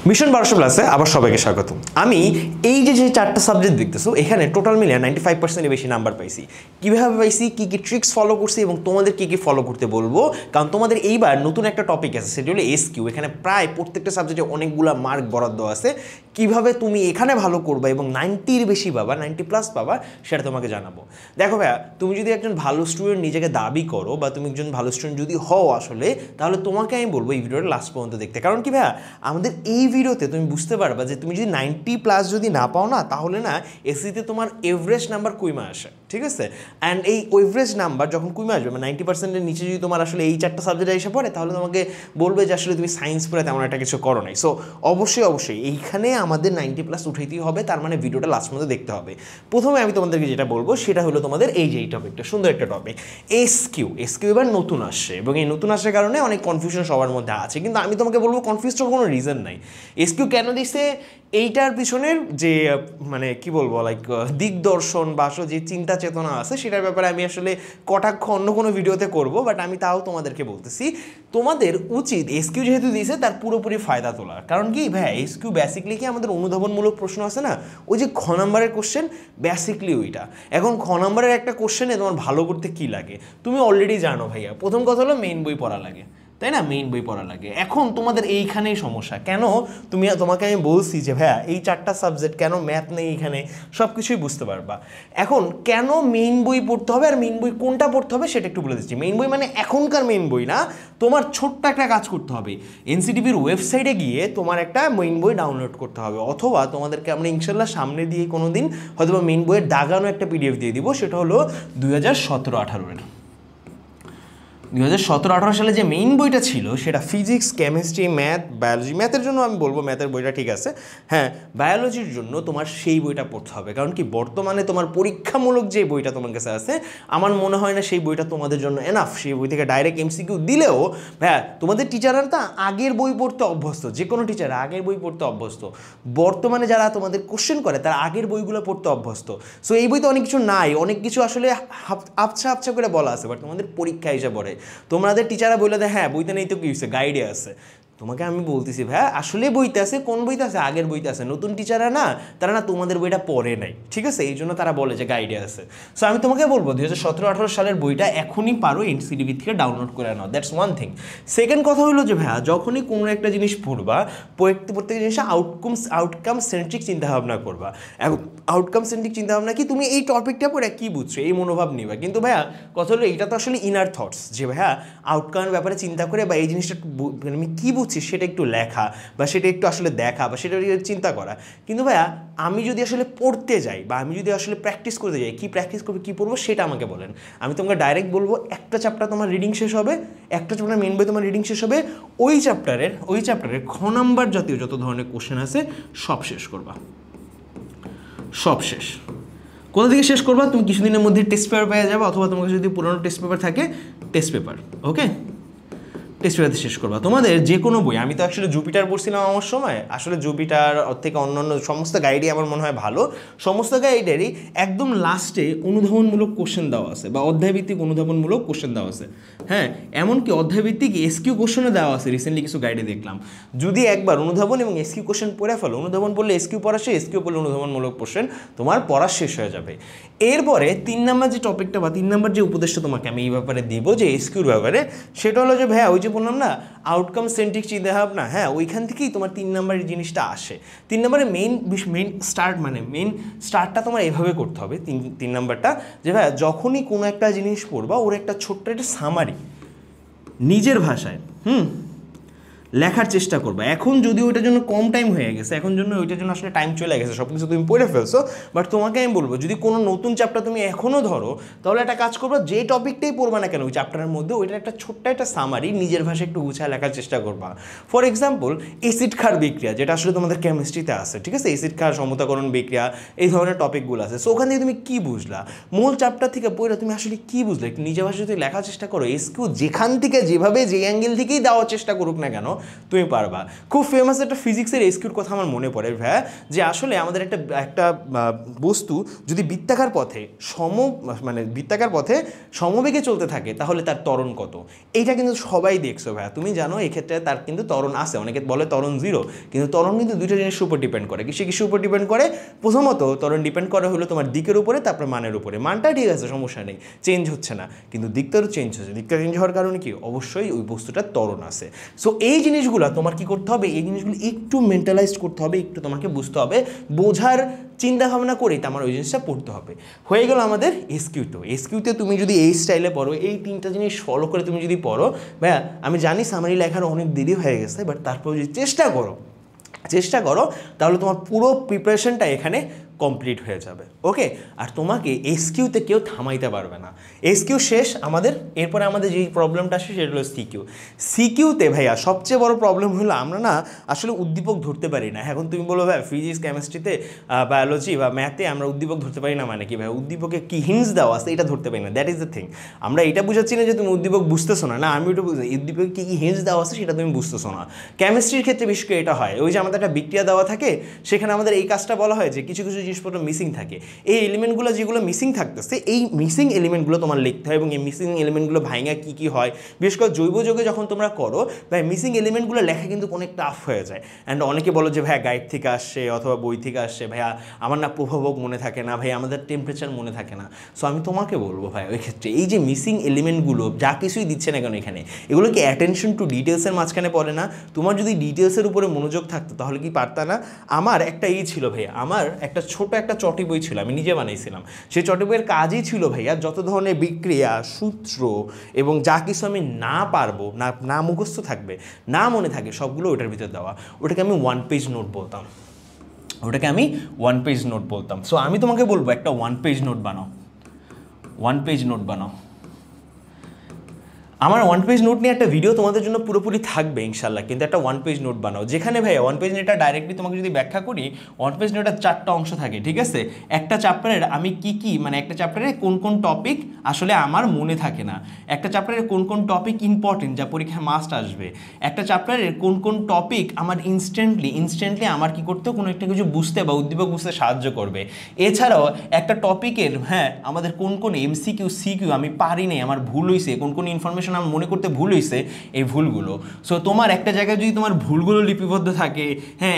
Mission 1200 প্লাসে আবার সবাইকে স্বাগত। আমি এই যে চারটা সাবজেক্ট দেখতেছো এখানে টোটাল মিলিয়ে 95% বেশি নাম্বার পাইছি। কীভাবে পাইছি, কী কী ট্রিক্স ফলো করছি এবং তোমাদের কী কী ফলো করতে বলবো, কারণ তোমাদের এইবার নতুন একটা টপিক আছে, সেটা হলো এসকিউ। এখানে প্রায় প্রত্যেকটা সাবজেক্টে অনেকগুলো মার্ক বরাদ্দ আছে। কীভাবে তুমি এখানে ভালো করবা এবং 90-র বেশি পাবা, 90+ পাবা, সেটা তোমাকে জানাবো। দেখো ভাইয়া, তুমি যদি একজন ভালো স্টুডেন্ট নিজেকে দাবি করো বা তুমি একজন ভালো স্টুডেন্ট যদি হও আসলে, তাহলে তোমাকে আমি বলবো এই ভিডিওটা লাস্ট পর্যন্ত দেখতে। কারণ কি ভাইয়া, আমাদের এই ভিডিওতে তুমি বুঝতে পারবা যে তুমি যদি 90+ যদি না পাও না, তাহলে না এসিতে তোমার এভারেজ নাম্বার কুইমা আসে, ঠিক আছে? অ্যান্ড এই এভারেজ নাম্বার যখন কুইমা আসবে, মানে 90%-এর নিচে যদি তোমার আসলে এই চারটা সাবজেক্টে এসে পড়ে, তাহলে তোমাকে বলবে যে আসলে তুমি সায়েন্স পড়ে তেমন একটা কিছু করো নাই। সো অবশ্যই এইখানে আমাদের 90+ উঠাইতেই হবে, তার মানে ভিডিওটা লাস্ট পর্যন্ত দেখতে হবে। প্রথমে আমি তোমাদেরকে যেটা বলবো সেটা হলো তোমাদের এই টপিকটা, সুন্দর একটা টপিক, এসকিউ এবার নতুন আসছে এবং এই নতুন আসার কারণে অনেক কনফিউশন সবার মধ্যে আছে, কিন্তু আমি তোমাকে বলবো কনফিউজ হওয়ার কোনো রিজন নাই। এসকিউ কেন দিছে, এইটার পিছনের যে মানে কি বলবো লাইক দিগদর্শন বা যে চিন্তা চেতনা আছে সেটার ব্যাপারে আমি আসলে কটাক্ষ অন্য কোনো ভিডিওতে করব, বাট আমি তাও তোমাদেরকে বলতেছি তোমাদের উচিত এসকিউ যেহেতু দিয়েছে তার পুরোপুরি ফায়দা তোলার। কারণ কি ভাই, এসকিউ বেসিকলি কি আমাদের অনুধাবনমূলক প্রশ্ন আছে না, ওই যে খ নাম্বারের কোশ্চেন, বেসিকলি ওইটা। এখন খ নাম্বারের একটা কোশ্চেনে তোমার ভালো করতে কি লাগে তুমি অলরেডি জানো ভাইয়া। প্রথম কথা হলো মেইন বই পড়া লাগে, তাই না? মেইন বই পড়া লাগে। এখন তোমাদের এইখানেই সমস্যা। কেন তোমাকে আমি বলছি যে ভাইয়া এই চারটা সাবজেক্ট কেন ম্যাথ নেই এখানে, সব কিছুই বুঝতে পারবা। এখন কেন মেইন বই পড়তে হবে আর মেইন বই কোনটা পড়তে হবে সেটা একটু বলে দিচ্ছি। মেইন বই মানে এখনকার মেইন বই না, তোমার ছোট্ট একটা কাজ করতে হবে, এনসিটিভির ওয়েবসাইটে গিয়ে তোমার একটা মেইন বই ডাউনলোড করতে হবে, অথবা তোমাদেরকে আমরা ইনশাল্লাহ সামনে দিয়ে কোনো দিন হয়তো মেইন বইয়ের দাগানো একটা পিডিএফ দিয়ে দিব, সেটা হলো 2017-18-এর 2017-18 সালে যে মেইন বইটা ছিল সেটা ফিজিক্স, কেমিস্ট্রি, ম্যাথ, বায়োলজি। ম্যাথের জন্য আমি বলবো ম্যাথের বইটা ঠিক আছে, হ্যাঁ। বায়োলজির জন্য তোমার সেই বইটা পড়তে হবে, কারণ কি বর্তমানে তোমার পরীক্ষামূলক যে বইটা তোমার কাছে আছে, আমার মনে হয় না সেই বইটা তোমাদের জন্য এনাফ। সেই বই থেকে ডাইরেক্ট এমসিকিউ দিলেও হ্যাঁ, তোমাদের টিচাররা তো আগের বই পড়তে অভ্যস্ত, যে কোনো টিচার আগের বই পড়তে অভ্যস্ত। বর্তমানে যারা তোমাদের কোশ্চেন করে তারা আগের বইগুলো পড়তে অভ্যস্ত। সো এই বইতে অনেক কিছু নাই, অনেক কিছু আসলে আবছা করে বলা আছে, বাট তোমাদের পরীক্ষা এসে পড়ে। তোমাদের টিচাররা বলে দেয় হ্যাঁ বইতে নেই তো কি হয়েছে, গাইডে আছে। তোমাকে আমি বলতেছি ভাই আসলে বইতে আছে, কোন বইতে আছে, আগের বইতে আছে। নতুন টিচাররা না, তারা না তোমাদের বইটা পড়ে নাই, ঠিক আছে? এই জন্য তারা বলে যে গাইডে আছে। সো আমি তোমাকে বলবো 2017-18 সালের বইটা এখনই পারো এনসিটিভি থেকে ডাউনলোড করে নাও, দ্যাটস ওয়ান থিং। সেকেন্ড কথা হলো যে ভাইয়া, যখনই কোনো একটা জিনিস পড়বা, প্রত্যেক জিনিসটা আউটকাম সেন্ট্রিক চিন্তাভাবনা করবা। এখন আউটকাম সেন্ট্রিক চিন্তাভাবনা কি, তুমি এই টপিকটা পড়ে কী বুঝছো এই মনোভাব নিবা। কিন্তু ভাইয়া কথা হলো এইটা তো আসলে ইনার থটস, যে ভাইয়া আউটকামের ব্যাপারে চিন্তা করে বা এই জিনিসটা আমি কী বুঝছি সেটা একটু লেখা বা সেটা একটু আসলে দেখা বা সেটা চিন্তা করা। কিন্তু ভাইয়া আমি যদি আসলে পড়তে যাই বা আমি যদি আসলে প্র্যাকটিস করতে যাই, কী প্র্যাকটিস করবে, কী পড়বো সেটা আমাকে বলেন। আমি তোমাকে ডাইরেক্ট বলবো একটা চ্যাপ্টার তোমার রিডিং শেষ হবে, একটা চ্যাপ্টার মেন বই তোমার রিডিং শেষ হবে, ওই চ্যাপ্টারের খ নাম্বার জাতীয় যত ধরনের কোশ্চেন আছে সব শেষ করবা, সব শেষ। কোথা থেকে শেষ করবা, তুমি কিছুদিনের মধ্যে টেস্ট পেপার পেয়ে যাবে, অথবা তোমার কাছে যদি পুরোনো টেস্ট পেপার থাকে, টেস্ট পেপার ওকে, টেস্ট পেপারতে শেষ করবা। তোমাদের যে কোনো বই, আমি তো আসলে জুপিটার পড়ছিলাম আমার সময়, আসলে জুপিটার থেকে অন্যান্য সমস্ত গাইডই আমার মনে হয় ভালো। সমস্ত গাইডেরই একদম লাস্টে অনুধাবনমূলক কোশ্চেন দেওয়া আছে বা অধ্যায়ভিত্তিক অনুধাবনমূলক কোশ্চেন দেওয়া আছে, হ্যাঁ। এমনকি অধ্যায়ভিত্তিক এসকিউ কোশ্চেনও দেওয়া আছে, রিসেন্টলি কিছু গাইডে দেখলাম। যদি একবার অনুধাবন এবং এসকিউ কোশ্চেন পড়ে ফেলো, অনুধাবন পড়লে এসকিউ পড়া শেষ, এসকিউ পড়লে অনুধাবনমূলক কোশ্চেন তোমার পড়া শেষ হয়ে যাবে। এরপরে 3 নাম্বার যে টপিকটা বা 3 নাম্বার যে উপদেশটা তোমাকে আমি এই ব্যাপারে দিব যে এসকিউর ব্যাপারে, সেটা হলো যে ভাইয়া ওই যে বললাম না আউটকাম সেন্ট্রিক চিন্তাভাবনা, হ্যাঁ, ওইখান থেকেই তোমার 3 নাম্বারের জিনিসটা আসে। 3 নাম্বারে মেইন স্টার্টটা তোমার এভাবে করতে হবে। 3 নাম্বারটা যে ভাইয়া যখনই কোনো একটা জিনিস পড়বা, ওর একটা ছোট্ট একটা সামারি নিজের ভাষায় লেখার চেষ্টা করবা। এখন যদি ওইটার জন্য কম টাইম হয়ে গেছে, ওইটার জন্য আসলে টাইম চলে গেছে, সব কিছু তুমি পড়ে ফেলছো, বাট তোমাকে আমি বলবো যদি কোনো নতুন চ্যাপ্টার তুমি এখনও ধরো, তাহলে একটা কাজ করবা, যে টপিকটাই পড়বা না কেন ওই চ্যাপ্টারের মধ্যে, ওইটার একটা ছোট্ট একটা সামারি নিজের ভাষায় একটু গুছায় লেখার চেষ্টা করবা। ফর এক্সাম্পল অ্যাসিড ক্ষার বিক্রিয়া, যেটা আসলে তোমাদের কেমিস্ট্রিতে আছে, ঠিক আছে? অ্যাসিড ক্ষার সমতাকরণ বিক্রিয়া, এই ধরনের টপিকগুলো আছে। সো ওখান থেকে তুমি কী বুঝলা, মূল চ্যাপ্টার থেকে পড়ে তুমি আসলে কী বুঝলে একটু নিজের ভাষায় যদি লেখার চেষ্টা করো। এসকিউ যেখান থেকে যেভাবে যে অ্যাঙ্গেল থেকেই দেওয়ার চেষ্টা করুক না কেন, তুমি পারবা। খুব ফেমাস একটা ফিজিক্সের এসকিউর কথা আমার মনে পড়ে ভাইয়া, যে আসলে আমাদের একটা বস্তু যদি বৃত্তাকার পথে বৃত্তাকার পথে সমবেগে চলতে থাকে তাহলে তার ত্বরণ কত। এইটা কিন্তু সবাই দেখছো ভাইয়া, তুমি জানো এক্ষেত্রে তার কিন্তু ত্বরণ আছে, অনেকে বলে ত্বরণ 0, কিন্তু ত্বরণ কিন্তু দুইটা জিনিসের উপর ডিপেন্ড করে। কিসের উপর ডিপেন্ড করে? প্রথমত ত্বরণ ডিপেন্ড করে হলো তোমার দিকের উপরে, তারপর মানের উপরে। মানটা ঠিক আছে, সমস্যা নেই, চেঞ্জ হচ্ছে না, কিন্তু দিকটারও চেঞ্জ হচ্ছে। দিকটা চেঞ্জ হওয়ার কারণে কি? অবশ্যই ওই বস্তুটার ত্বরণ আছে। সো এই জিনিসগুলো তোমার কি করতে হবে? এই জিনিসগুলো একটু মেন্টালাইজ করতে হবে, একটু তোমাকে বুঝতে হবে, বোঝার চিন্তা ভাবনা করেই তো আমার ওই জিনিসটা পড়তে হবে। হয়ে গেল আমাদের এসকিউতে তুমি যদি এই স্টাইলে পড়ো, এই 3টা জিনিস ফলো করে তুমি যদি পড়ো ভাইয়া, আমি জানি সামারি লেখার অনেক দেরি হয়ে গেছে, বাট তারপর যদি চেষ্টা করো তাহলে তোমার পুরো প্রিপারেশনটা এখানে কমপ্লিট হয়ে যাবে। ওকে, আর তোমাকে এসকিউতে কেউ থামাইতে পারবে না। এসকিউ শেষ আমাদের, এরপরে আমাদের যেই প্রবলেমটা আসে সেটা হলো সিকিউতে ভাইয়া সবচেয়ে বড় প্রবলেম হলো আমরা না আসলে উদ্দীপক ধরতে পারি না। এখন তুমি বলো ভাই ফিজিক্স, কেমিস্ট্রিতে, বায়োলজি বা ম্যাথে আমরা উদ্দীপক ধরতে পারি না, মানে কি ভাই? উদ্দীপকে কি হিন্টস দেওয়া আছে এটা ধরতে পারি না, দ্যাট ইজ দ্য থিং। আমরা এটা বুঝাচ্ছি না যে তুমি উদ্দীপক বুঝতেছো না, আমি ওটা বুঝি উদ্দীপকে কী হিন্টস দেওয়া আছে সেটা তুমি বুঝতেছো না। কেমিস্ট্রির ক্ষেত্রে বিশেষ করে এটা হয়, ওই যে আমাদের একটা বিক্রিয়া দেওয়া থাকে, সেখানে আমাদের এই কাজটা বলা হয় যে কিছু জিনিসপত্র মিসিং থাকে, এই এলিমেন্টগুলো যেগুলো মিসিং থাকতেছে, এই মিসিং এলিমেন্টগুলো তোমার লিখতে হয়, এবং এই মিসিং এলিমেন্টগুলো ভাঙা কী হয়, বিশেষ করে জৈব যৌগে যখন তোমরা করো ভাই, মিসিং এলিমেন্টগুলো লেখা কিন্তু অনেক টাফ হয়ে যায়। অ্যান্ড অনেকে বলো যে ভাইয়া গাইড থেকে আসছে অথবা বই থেকে আসছে, ভাইয়া আমার না প্রভাবক মনে থাকে না, ভাই আমাদের টেম্পারেচার মনে থাকে না। সো আমি তোমাকে বলবো ভাই, ওই ক্ষেত্রে এই যে মিসিং এলিমেন্টগুলো যা কিছুই দিচ্ছে না কেন এখানে, এগুলো কি অ্যাটেনশন টু ডিটেলসের মাঝখানে পড়ে না? তোমার যদি ডিটেলসের উপরে মনোযোগ থাকতো তাহলে কি পারতা না? আমার একটা ছিল ভাইয়া, আমার একটা ছোট একটা চটি বই ছিল, আমি নিজে বানাইছিলাম। সেই চটি বইয়ের কাজই ছিল ভাইয়া যত ধরনের বিক্রিয়া, সূত্র এবং যা কিছু আমি না পারবো, না মুখস্থ থাকবে, না মনে থাকে, সবগুলো ওটার ভিতরে দেওয়া। ওটাকে আমি 1 পেজ নোট বলতাম। সো আমি তোমাকে বলবো একটা 1 পেজ নোট বানাও। আমার 1 পেজ নোট নিয়ে একটা ভিডিও তোমাদের জন্য পুরোপুরি থাকবে ইনশাল্লাহ, কিন্তু একটা 1 পেজ নোট বানাও, যেখানে ভাইয়া 1 পেজ নোটটা ডাইরেক্টলি তোমাকে যদি ব্যাখ্যা করি, 1 পেজ নোটের 4টা অংশ থাকে, ঠিক আছে? একটা চ্যাপ্টারের আমি কি মানে একটা চ্যাপ্টারে কোন টপিক আসলে আমার মনে থাকে না, একটা চ্যাপ্টারের কোন টপিক ইম্পর্টেন্ট যা পরীক্ষায় মাস্ট আসবে, একটা চ্যাপ্টারের কোন টপিক আমার ইনস্ট্যান্টলি আমার কি করতে, কোনো একটা কিছু বুঝতে বা উদ্দীপক বুঝতে সাহায্য করবে। এছাড়াও একটা টপিকের আমাদের কোন এমসিকিউ সিকিউ আমি পারি নাই, আমার ভুল হয়েছে, কোন ইনফরমেশন আমার মনে করতে ভুল হয়েছে, এই ভুলগুলো। সো তোমার একটা জায়গায় যদি তোমার ভুলগুলো লিপিবদ্ধ থাকে,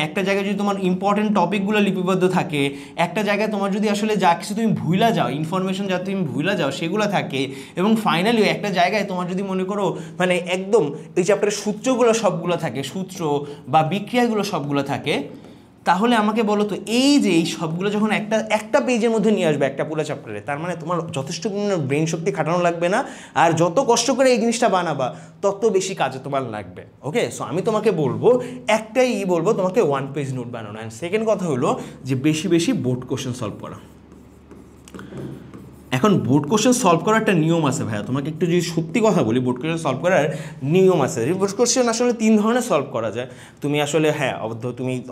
একটা জায়গায় যদি তোমার ইম্পর্টেন্ট টপিকগুলো লিপিবদ্ধ থাকে, একটা জায়গায় তোমার যদি আসলে যা কিছু তুমি ভুলা যাও, ইনফরমেশন যা তুমি ভুলা যাও সেগুলো থাকে, এবং ফাইনালি একটা জায়গায় তোমার যদি মনে করো একদম এই চ্যাপ্টারের সূত্রগুলো সবগুলো থাকে, সূত্র বা বিক্রিয়াগুলো সবগুলো থাকে, তাহলে আমাকে বলো তো এই যে এই সবগুলো যখন একটা পেজের মধ্যে নিয়ে আসবে একটা পুরো চ্যাপ্টারে, তার মানে তোমার যথেষ্ট ব্রেন শক্তি খাটানো লাগবে না, আর যত কষ্ট করে এই জিনিসটা বানাবা তত বেশি কাজে তোমার লাগবে। ওকে, সো আমি তোমাকে বলবো তোমাকে 1 পেজ নোট বানানো। অ্যান্ড সেকেন্ড কথা হলো যে বেশি বোর্ড কোশ্চেন সলভ করা। এখন বোর্ড কোশ্চেন সলভ করার একটা নিয়ম আছে ভাইয়া, তোমাকে একটু যদি সত্যি কথা বলি, বোর্ড কোশ্চেন সলভ করার নিয়ম আছে। বোর্ড কোশ্চেন আসলে 3 ধরনের সলভ করা যায়। তুমি আসলে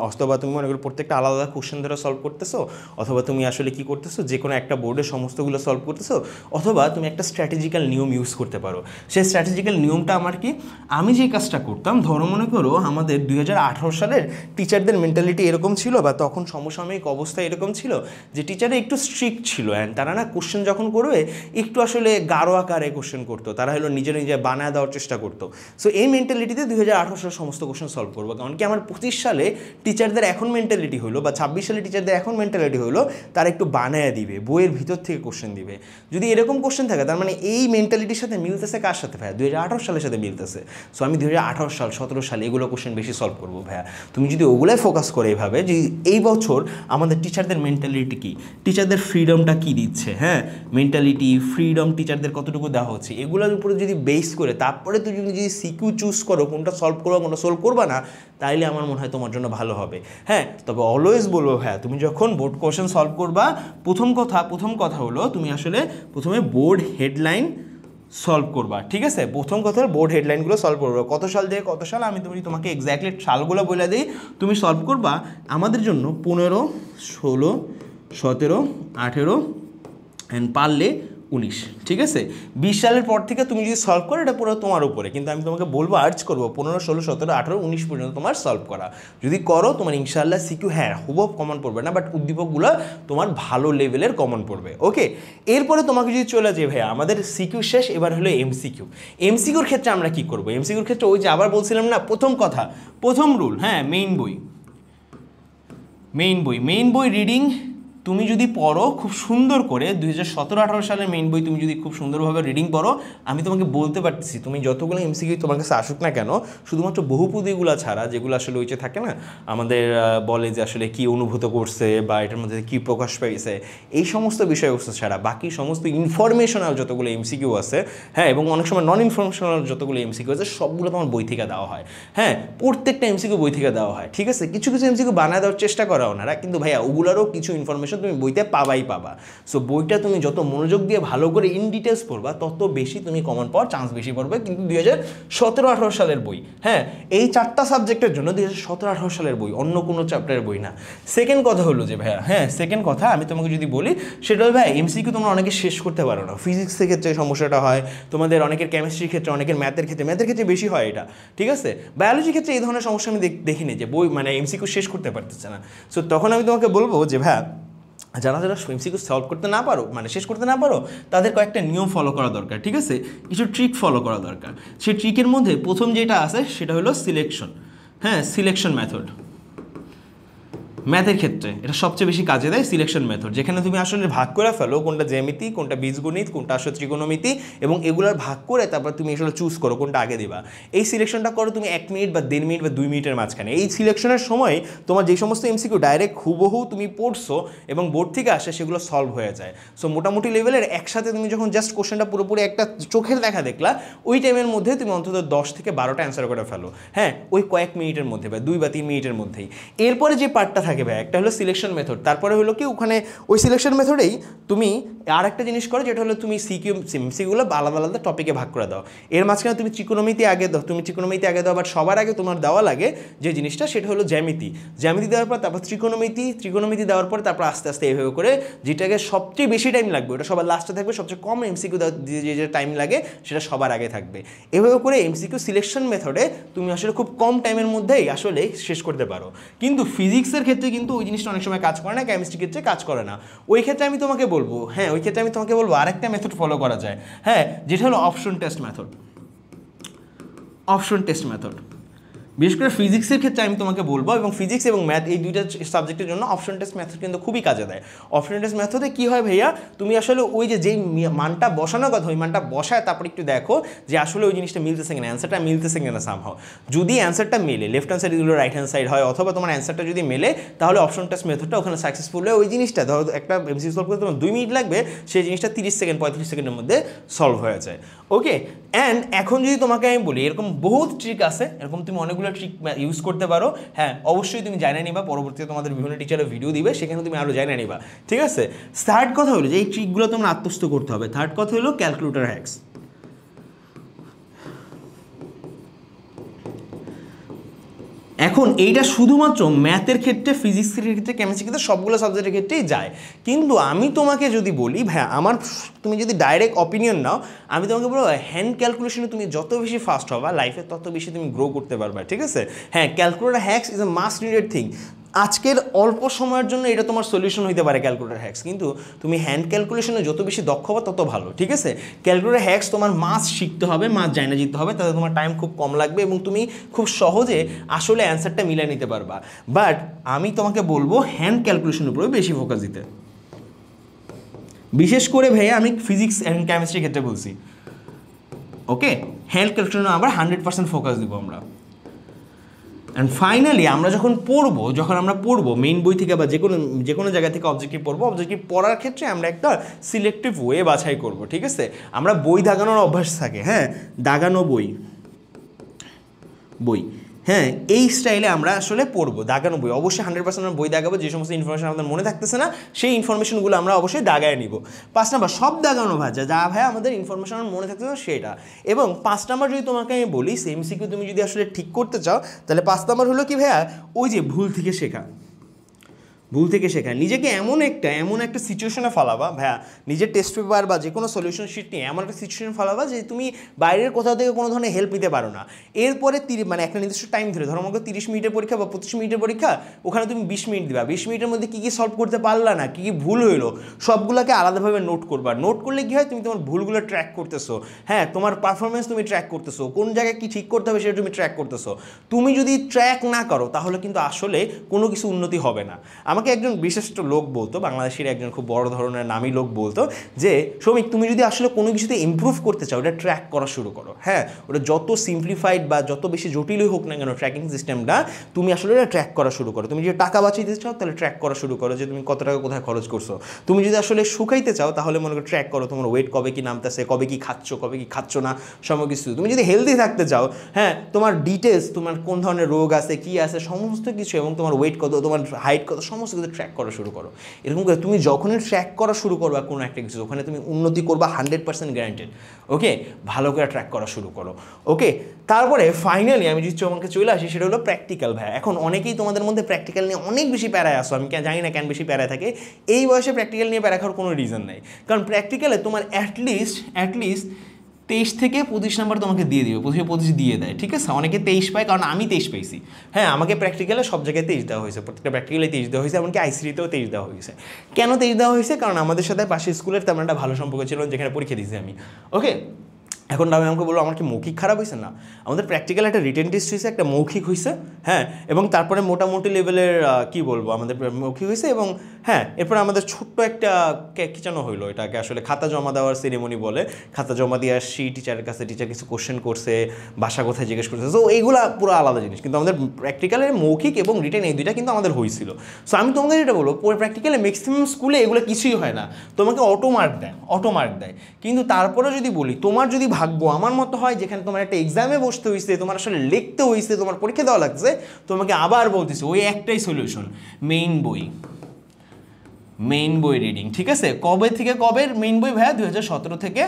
অথবা তুমি মনে করো প্রত্যেকটা আলাদা আলাদা কোশ্চেন ধরে সলভ করতেছো, অথবা তুমি আসলে কি করতেছো, যে কোনো একটা বোর্ডের সমস্তগুলো সলভ করতেছো, অথবা তুমি একটা স্ট্র্যাটেজিক্যাল নিয়ম ইউজ করতে পারো। সেই স্ট্র্যাটেজিক্যাল নিয়মটা আমার কি, আমি যে কাজটা করতাম, ধরো মনে করো আমাদের 2018 সালের টিচারদের মেন্টালিটি এরকম ছিল, বা তখন সমসাময়িক অবস্থা এরকম ছিল যে টিচাররা একটু স্ট্রিক্ট ছিল, অ্যান্ড তারা না কোশ্চেন যখন করবে একটু আসলে গাঢ় আকারে কোশ্চেন করতো, তারা হলো নিজে বানায় দেওয়ার চেষ্টা করতো। সো এই মেন্টালিটিতে 2018 সালের সমস্ত কোশ্চেন সলভ করবো, কারণ কি আমার 25 সালে টিচারদের এখন মেন্টালিটি হলো, বা 26 সালে টিচারদের এখন মেন্টালিটি হলো, তারা একটু বানায় দিবে, বইয়ের ভিতর থেকে কোশ্চেন দিবে। যদি এরকম কোশ্চেন থাকে, তার মানে এই মেন্টালিটির সাথে মিলতেছে কার সাথে ভাইয়া? 2018 সালের সাথে মিলতেছে। সো আমি 2018 সাল 17 সালে এগুলো কোশ্চেন বেশি সলভ করবো ভাইয়া। তুমি যদি ওগুলোই ফোকাস করে এইভাবে, যে এই বছর আমাদের টিচারদের মেন্টালিটি কী, টিচারদের ফ্রিডমটা কী দিচ্ছে, মেন্টালিটি ফ্রিডম টিচারদের কতটুকু দেওয়া হচ্ছে, এগুলোর উপরে যদি বেস করে তারপরে তুমি যদি সিকিউ চুজ করো, কোনটা সলভ করবা কোনটা সলভ করবা না, তাইলে আমার মনে হয় তোমার জন্য ভালো হবে। তবে অলওয়েজ বলবো তুমি যখন বোর্ড কোশ্চেন সলভ করবা, প্রথম কথা হলো তুমি আসলে প্রথমে বোর্ড হেডলাইন সলভ করবা, ঠিক আছে? প্রথম কথা বোর্ড হেডলাইনগুলো সলভ করবা, কত সাল থেকে কত সাল, আমি তোমাকে এক্স্যাক্টলি সালগুলো বলে দিই, তুমি সলভ করবা। আমাদের জন্য 15, 16, 17, 18 অ্যান্ড পারলে 19, ঠিক আছে? 20 সালের পর থেকে তুমি যদি সলভ করো এটা পুরো তোমার উপরে, কিন্তু আমি তোমাকে বলবো আর্জ করবো 15, 16, 17, 18, 19 পর্যন্ত তোমার সলভ করা। যদি করো তোমার ইনশাআল্লাহ সিকিউ হ্যাঁ হুবহু কমন পড়বে না, বাট উদ্দীপকগুলো তোমার ভালো লেভেলের কমন পড়বে। ওকে, এরপরে তোমাকে যদি চলে যায় ভাইয়া আমাদের সিকিউ শেষ, এবার হলো এমসিকিউ। এমসিকিউর ক্ষেত্রে আমরা কি করবো? এমসিকিউর ক্ষেত্রে ওই যে আবার বলছিলাম না, প্রথম কথা, প্রথম রুল, হ্যাঁ মেইন বই রিডিং তুমি যদি পড়ো খুব সুন্দর করে 2017-18 সালের মেইন বই তুমি যদি খুব সুন্দরভাবে রিডিং পড়ো, আমি তোমাকে বলতে পারতেছি তুমি যতগুলো এমসিকিউ তোমার কাছে আসুক না কেন, শুধুমাত্র বহুপদীগুলো ছাড়া যেগুলো আসলে ওই যে থাকে না আমাদের বলে যে আসলে কি অনুভূত করছে বা এটার মধ্যে কি প্রকাশ পাইছে, এই সমস্ত বিষয়বস্তু ছাড়া বাকি সমস্ত ইনফরমেশনাল যতগুলো এমসিকিউ আছে, হ্যাঁ, এবং অনেক সময় নন ইনফরমেশনাল যতগুলো এমসিকিউ আছে সবগুলো তোমার বই থেকে দেওয়া হয়। হ্যাঁ, প্রত্যেকটা এমসিকিউ বই থেকে দেওয়া হয়, ঠিক আছে? কিছু কিছু এমসিকিউ বানায় দেওয়ার চেষ্টা করা ওনারা, কিন্তু ভাইয়া ওগুলোরও কিছু ইনফরমেশন তুমি বইতে পাবা। সো বইটা তুমি যত মনোযোগ দিয়ে ভালো করে ইন ডিটেলস পড়বা তত বেশি তুমি কমন পাওয়ার চান্স বেশি পড়বে। কিন্তু 2017-18 সালের বই, হ্যাঁ, এই 4টা সাবজেক্টের জন্য 2017-18 সালের বই, অন্য কোনো চ্যাপ্টারের বই না। সেকেন্ড কথা হলো যে ভাইয়া, হ্যাঁ সেকেন্ড কথা আমি তোমাকে যদি বলি সেটা হলো ভাই এমসিকিউ তোমরা অনেকে শেষ করতে পারো না। ফিজিক্সের ক্ষেত্রে সমস্যাটা হয়, তোমাদের অনেকের কেমিস্ট্রির ক্ষেত্রে, অনেকের ম্যাথের ক্ষেত্রে বেশি হয় এটা, ঠিক আছে? বায়োলজির ক্ষেত্রে এই ধরনের সমস্যা আমি দেখিনি যে বই মানে এমসিকিউ শেষ করতে পারতেছে না। সো তখন আমি তোমাকে বলবো যে ভাইয়া যারা এমসিকিউ সলভ করতে না পারো, মানে শেষ করতে না পারো, তাদের কয়েকটা নিয়ম ফলো করা দরকার, ঠিক আছে? কিছু ট্রিক ফলো করা দরকার। সেই ট্রিকের মধ্যে প্রথম যেটা আছে সেটা হলো সিলেকশন। হ্যাঁ, সিলেকশন মেথড ম্যাথের ক্ষেত্রে এটা সবচেয়ে বেশি কাজে দেয়, সিলেকশন মেথড, যেখানে তুমি আসলে ভাগ করে ফেলো কোনটা জ্যামিতি, কোনটা বীজগণিত, কোনটা আসলে ত্রিকোণমিতি, এবং এগুলোর ভাগ করে তারপর তুমি আসলে চুজ করো কোনটা আগে দিবা। এই সিলেকশনটা করো তুমি 1 মিনিট বা 1.5 মিনিট বা 2 মিনিটের মাঝখানে। এই সিলেকশনের সময় তোমার যে সমস্ত এমসিকিউ ডাইরেক্ট হুবহু তুমি পড়ছো এবং বোর্ড থেকে আসে সেগুলো সলভ হয়ে যায়। সো মোটামুটি লেভেলের একসাথে তুমি যখন জাস্ট কোশ্চেনটা পুরোপুরি একটা চোখের দেখা দেখলা, ওই টাইমের মধ্যে তুমি অন্তত 10 থেকে 12টা অ্যান্সার করে ফেলো, হ্যাঁ, ওই কয়েক মিনিটের মধ্যে বা 2 বা 3 মিনিটের মধ্যেই। এরপরে যে পার্টটা থাকে ভাই, একটা হলো সিলেকশন মেথড, তারপরে হলো কি ওখানে ওই সিলেকশন মেথডেই তুমি আর একটা জিনিস করো যেটা হলো তুমি সিকিউগুলো আলাদা আলাদা টপিকে ভাগ করে দাও। এর মাঝখানে তুমি ত্রিকোণমিতি আগে দাও, বাট সবার আগে তোমার দেওয়া লাগে যে জিনিসটা সেটা হলো জ্যামিতি দেওয়ার পর তারপর ত্রিকোণমিতি দেওয়ার পর তারপর আস্তে আস্তে এইভাবে করে যেটাকে সবচেয়ে বেশি টাইম লাগবে ওটা সবার লাস্টে থাকবে, সবচেয়ে কম এমসিকিউ যে টাইম লাগে সেটা সবার আগে থাকবে। এভাবে করে এমসিকিউ সিলেকশন মেথডে তুমি আসলে খুব কম টাইমের মধ্যেই আসলে শেষ করতে পারো। কিন্তু ফিজিক্সের ক্ষেত্রে কিন্তু ওই জিনিসটা অনেক সময় কাজ করে না, কেমিস্ট্রির ক্ষেত্রে কাজ করে না। ওই ক্ষেত্রে আমি তোমাকে বলবো, হ্যাঁ ওই ক্ষেত্রে আমি তোমাকে বলবো আরেকটা মেথড ফলো করা যায়, হ্যাঁ, যেটা হলো অপশন টেস্ট মেথড। বিশেষ করে ফিজিক্সের ক্ষেত্রে আমি তোমাকে বলবো, এবং ফিজিক্স এবং ম্যাথ এই দুইটা সাবজেক্টের জন্য অপশন টেস্ট মেথড কিন্তু খুবই কাজে দেয়। অপশন টেস্ট মেথডে কী হয় ভাইয়া, তুমি আসলে ওই যেই মানটা বসানোর কথা ওই মানটা বসায় তারপর একটু দেখো যে আসলে ওই জিনিসটা মিলতেছে কিনা, অ্যান্সারটা মিলতেছে কিনা সামহাও। যদি অ্যান্সারটা মেলে, লেফট হ্যান্ড সাইড এগুলো রাইট হ্যান্ড সাইড হয়, অথবা তোমার অ্যান্সারটা যদি মেলে, তাহলে অপশন টেস্ট মেথডটা ওখানে সাকসেসফুল হয়ে ওই জিনিসটা ধরো একটা এমসিকিউ সলভ করতে তোমার 2 মিনিট লাগবে, সেই জিনিসটা 30 সেকেন্ড 35 সেকেন্ডের মধ্যে সলভ হয়ে যায়। ওকে, অ্যান্ড এখন যদি তোমাকে আমি বলি এরকম বহুত ট্রিক আছে, এরকম তুমি অনেকগুলো ট্রিক ইউজ করতে পারো। হ্যাঁ, অবশ্যই তুমি জানিয়ে নিবা, পরবর্তীতে তোমাদের বিভিন্ন টিচারের ভিডিও দিবে, সেখানে তুমি আরও জানিয়ে নিবা, ঠিক আছে? থার্ড কথা হলো যে এই ট্রিকগুলো তোমরা আত্মস্থ করতে হবে। থার্ড কথা হলো ক্যালকুলেটর হ্যাক্স। এখন এইটা শুধুমাত্র ম্যাথের ক্ষেত্রে, ফিজিক্সের ক্ষেত্রে, কেমিস্ট্রির ক্ষেত্রে, সবগুলো সাবজেক্টের ক্ষেত্রেই যায়। কিন্তু আমি তোমাকে যদি বলি ভাইয়া তুমি যদি ডাইরেক্ট অপিনিয়ন নাও, আমি তোমাকে বলবো হ্যান্ড ক্যালকুলেশনে তুমি যত বেশি ফাস্ট হবা লাইফে তত বেশি তুমি গ্রো করতে পারবে, ঠিক আছে? হ্যাঁ, calculator hacks is a must needed thing. আজকের অল্প সময়ের জন্য এটা তোমার সলিউশন হইতে পারে ক্যালকুলেটর হ্যাক্স, কিন্তু তুমি হ্যান্ড ক্যালকুলেশনে যত বেশি দক্ষ হবা তত ভালো, ঠিক আছে? ক্যালকুলেটর হ্যাক্স তোমার মাস শিখতে হবে, মাস জানা যেতে হবে, তাতে তোমার টাইম খুব কম লাগবে এবং তুমি খুব সহজে আসলে অ্যান্সারটা মিলিয়ে নিতে পারবা। বাট আমি তোমাকে বলবো হ্যান্ড ক্যালকুলেশনের উপরে বেশি ফোকাস দিতে, বিশেষ করে ভাইয়া আমি ফিজিক্স অ্যান্ড কেমিস্ট্রির ক্ষেত্রে বলছি। ওকে, হ্যান্ড ক্যালকুলেশনে আমরা 100% ফোকাস দিব আমরা। অ্যান্ড ফাইনালি আমরা যখন আমরা পড়বো মেইন বই থেকে বা যে কোনো জায়গা থেকে অবজেক্টিভ পড়বো, অবজেক্টিভ পড়ার ক্ষেত্রে আমরা একটা সিলেক্টিভ ওয়ে বাছাই করব, ঠিক আছে? আমরা বই দাগানোর অভ্যাস থাকে, হ্যাঁ, দাগানো বই, হ্যাঁ, এই স্টাইলে আমরা আসলে পড়বো দাগানো বই। অবশ্যই 100% আমরা বই দাগাবো, যে সমস্ত ইনফরমেশন আমাদের মনে থাকতেছে না সেই ইনফরমেশনগুলো আমরা অবশ্যই দাগায় নিব। 5 নাম্বার সব দাগানো ভাজা, যা ভাই আমাদের ইনফরমেশন মনে থাকতেছে না সেটা। এবং 5 নাম্বার যদি তোমাকে আমি বলি এমসিকিউ তুমি যদি আসলে ঠিক করতে চাও, তাহলে 5 নাম্বার হলো কি ভাইয়া, ওই যে ভুল থেকে শেখা। ভুল থেকে শেখা, নিজেকে এমন একটা সিচুয়েশনে ফেলাবা ভাইয়া, নিজের টেস্ট পেপার বা যে কোনো সলিউশন শিট নিয়ে এমন একটা সিচুয়েশন ফেলাবা যে তুমি বাইরের কোথাও থেকে কোনো ধরনের হেল্প নিতে পারো না। এরপরে মানে একটা নির্দিষ্ট টাইম ধরে, ধরো আমাকে 30 মিনিটের পরীক্ষা বা 25 মিনিটের পরীক্ষা, ওখানে তুমি 20 মিনিট দিবা, 20 মিনিটের মধ্যে কী কী সলভ করতে পারলা না, কী কী ভুল হইলো, সবগুলোকে আলাদাভাবে নোট করবা। নোট করলে কী হয়, তুমি তোমার ভুলগুলো ট্র্যাক করতেছো, হ্যাঁ তোমার পারফরমেন্স তুমি ট্র্যাক করতেছো, কোন জায়গায় কী ঠিক করতে হবে সেটা তুমি ট্র্যাক করতেছো। তুমি যদি ট্র্যাক না করো তাহলে কিন্তু আসলে কোনো কিছু উন্নতি হবে না। আমাকে একজন বিশিষ্ট লোক বলতো, বাংলাদেশের একজন খুব বড় ধরনের নামী লোক বলতো যে শ্রমিক, তুমি যদি আসলে কোনো কিছুতে ইমপ্রুভ করতে চাও ওটা ট্র্যাক করা শুরু করো। হ্যাঁ, ওটা যত সিম্পলিফাইড বা যত বেশি জটিলই হোক না কেন ট্র্যাকিং সিস্টেমটা, তুমি আসলে এটা ট্র্যাক করা শুরু করো। তুমি যদি টাকা বাঁচাইতে চাও তাহলে ট্র্যাক করা শুরু করো যে তুমি কত টাকা কোথায় খরচ করছো। তুমি যদি আসলে শুকাইতে চাও তাহলে মনে করো ট্র্যাক করো তোমার ওয়েট কবে কি নামতেছে, কবে কি খাচ্ছ না সময় কিছু। তুমি যদি হেলদি থাকতে চাও, হ্যাঁ তোমার ডিটেলস, তোমার কোন ধরনের রোগ আছে কি আছে সমস্ত কিছু, এবং তোমার ওয়েট কত, তোমার হাইট কত, সমস্ত কিছু ট্র্যাক করা শুরু করো। এরকম করে তুমি যখনই ট্র্যাক করা শুরু করবা কোনো একটা কিছু, ওখানে তুমি উন্নতি করবা 100% গ্যারান্টেড। ওকে, ভালো করে ট্র্যাক করা শুরু করো। ওকে, তারপরে ফাইনালি আমি যদি তোমাকে চলে আসি, সেটা হলো প্র্যাকটিক্যাল। ভাই এখন অনেকেই তোমাদের মধ্যে প্র্যাকটিক্যাল নিয়ে অনেক বেশি প্যারায় আসো, আমি জানি না কেন বেশি প্যারায় থাকে। এই বয়সে প্র্যাকটিক্যাল নিয়ে প্যারা খাওয়ার কোনো রিজন নেই, কারণ প্র্যাকটিক্যালে তোমার অ্যাটলিস্ট 23 থেকে 25 নাম্বার তোমাকে দিয়ে দিবে, 25 দিয়ে দেয়, ঠিক আছে। অনেকে 23 পায়, কারণ আমি 23 পেয়েছি। হ্যাঁ, আমাকে প্র্যাকটিক্যালে সব জায়গায় 23 দেওয়া হয়েছে, প্রত্যেকটা প্র্যাকটিক্যালে 23 দেওয়া হয়েছে, এমনকি আইসিটিতেও 23 দেওয়া হয়েছে। কেন 23 দেওয়া হয়েছে? কারণ আমাদের সাথে পাশের স্কুলের তেমন একটা ভালো সম্পর্ক ছিল, যেখানে পরীক্ষা দিয়েছি আমি। ওকে, এখন আমি আমাকে বলবো আমার কি মৌখিক খারাপ হয়েছে? না, আমাদের প্র্যাকটিক্যাল একটা রিটেন টেস্ট হয়েছে, একটা মৌখিক হয়েছে, হ্যাঁ, এবং তারপরে মোটামুটি লেভেলের কি বলবো আমাদের মৌখিক হয়েছে, এবং হ্যাঁ এরপরে আমাদের ছোট্ট একটা কি যেন হইলো, এটাকে আসলে খাতা জমা দেওয়ার সেরিমনি বলে। খাতা জমা দিয়ে আসছি টিচারের কাছে, টিচার কিছু কোশ্চেন করছে, বাসা কোথায় জিজ্ঞেস করছে, তো এইগুলো পুরো আলাদা জিনিস। কিন্তু আমাদের প্র্যাকটিক্যালের মৌখিক এবং রিটেন এই দুইটা কিন্তু আমাদের হয়েছিল। সো আমি তোমাকে যেটা বলবো, প্র্যাকটিক্যালে ম্যাক্সিমাম স্কুলে এগুলো কিছুই হয় না, তোমাকে অটো মার্ক দেয়। কিন্তু তারপরে যদি বলি, তোমার যদি ভাগ্য আমার মতো হয়, যেখানে তোমার একটা এক্সামে বসতে হয়েছে, তোমার আসলে লিখতে হয়েছে, তোমার পরীক্ষা দেওয়া লাগছে, তোমাকে আবার বলতেছে ওই একটাই সলিউশন, মেইন বই রিডিং, ঠিক আছে। কবে থেকে কবের মেইন বই ভাইয়া? 2017 থেকে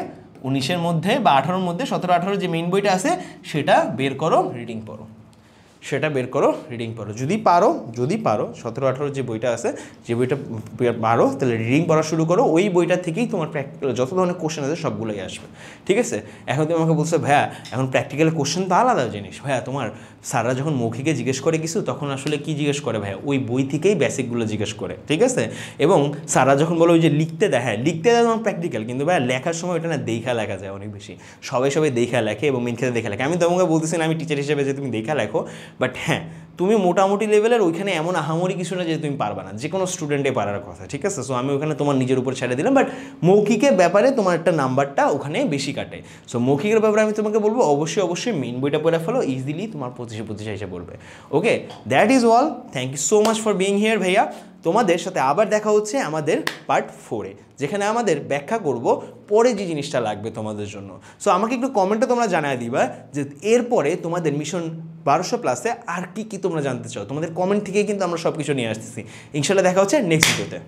19-এর মধ্যে বা 18-র মধ্যে, 17-18 যে মেইন বইটা আছে সেটা বের করো, রিডিং পড়ো, যদি পারো 17-18 যে বইটা আছে, যে বইটা পারো, তাহলে রিডিং পড়া শুরু করো। ওই বইটা থেকেই তোমার প্র্যাকটিক্যাল যত ধরনের কোশ্চেন আছে সবগুলোই আসবে, ঠিক আছে। এখন তুমি আমাকে বলছো ভাইয়া এখন প্র্যাকটিক্যাল কোশ্চেন তো আলাদা জিনিস। ভাইয়া তোমার স্যাররা যখন মৌখিকে জিজ্ঞেস করে কিছু, তখন আসলে কি জিজ্ঞেস করে ভাইয়া? ওই বই থেকেই বেসিকগুলো জিজ্ঞেস করে, ঠিক আছে। এবং স্যাররা যখন বলো ওই যে লিখতে দেয়, হ্যাঁ লিখতে দেয় তোমার প্র্যাকটিক্যাল, কিন্তু ভাইয়া লেখার সময় ওটা না দেখা লেখা যায় অনেক বেশি, সবাই দেখা লেখে এবং মেন ক্ষেত্রে দেখা লেখে। আমি তোমাকে বলতেছি না আমি টিচার হিসেবে যে তুমি দেখা লেখো, বাট হ্যাঁ তুমি মোটামুটি লেভেলের, ওইখানে এমন আহামরি কিছু না যে তুমি পারবা না, যে কোনো স্টুডেন্টে পারার কথা, ঠিক আছে। সো আমি ওখানে তোমার নিজের উপর ছেড়ে দিলাম, বাট মৌখিকের ব্যাপারে তোমার একটা নাম্বারটা ওখানে বেশি কাটে। সো মৌখিকের ব্যাপারে আমি তোমাকে বলবো অবশ্যই মেইন বইটা পড়ে ফেলো, ইজিলি তোমার 25 এসে পড়বে। Okay, that is all. Thank you so much for being here ভাইয়া। তোমাদের সাথে আবার দেখা হচ্ছে আমাদের পার্ট 4-এ, যেখানে আমাদের ব্যাখ্যা করব পরে যে জিনিসটা লাগবে তোমাদের জন্য। সো আমাকে একটু কমেন্টে তোমরা জানায় দিবা যে এরপরে তোমাদের মিশন 1200+ আর কি তোমরা জানতে চাও। তোমাদের কমেন্ট থেকেই কিন্তু আমরা সব কিছু নিয়ে আসতেছি। ইনশাল্লাহ দেখা হচ্ছে নেক্সট ভিডিওতে।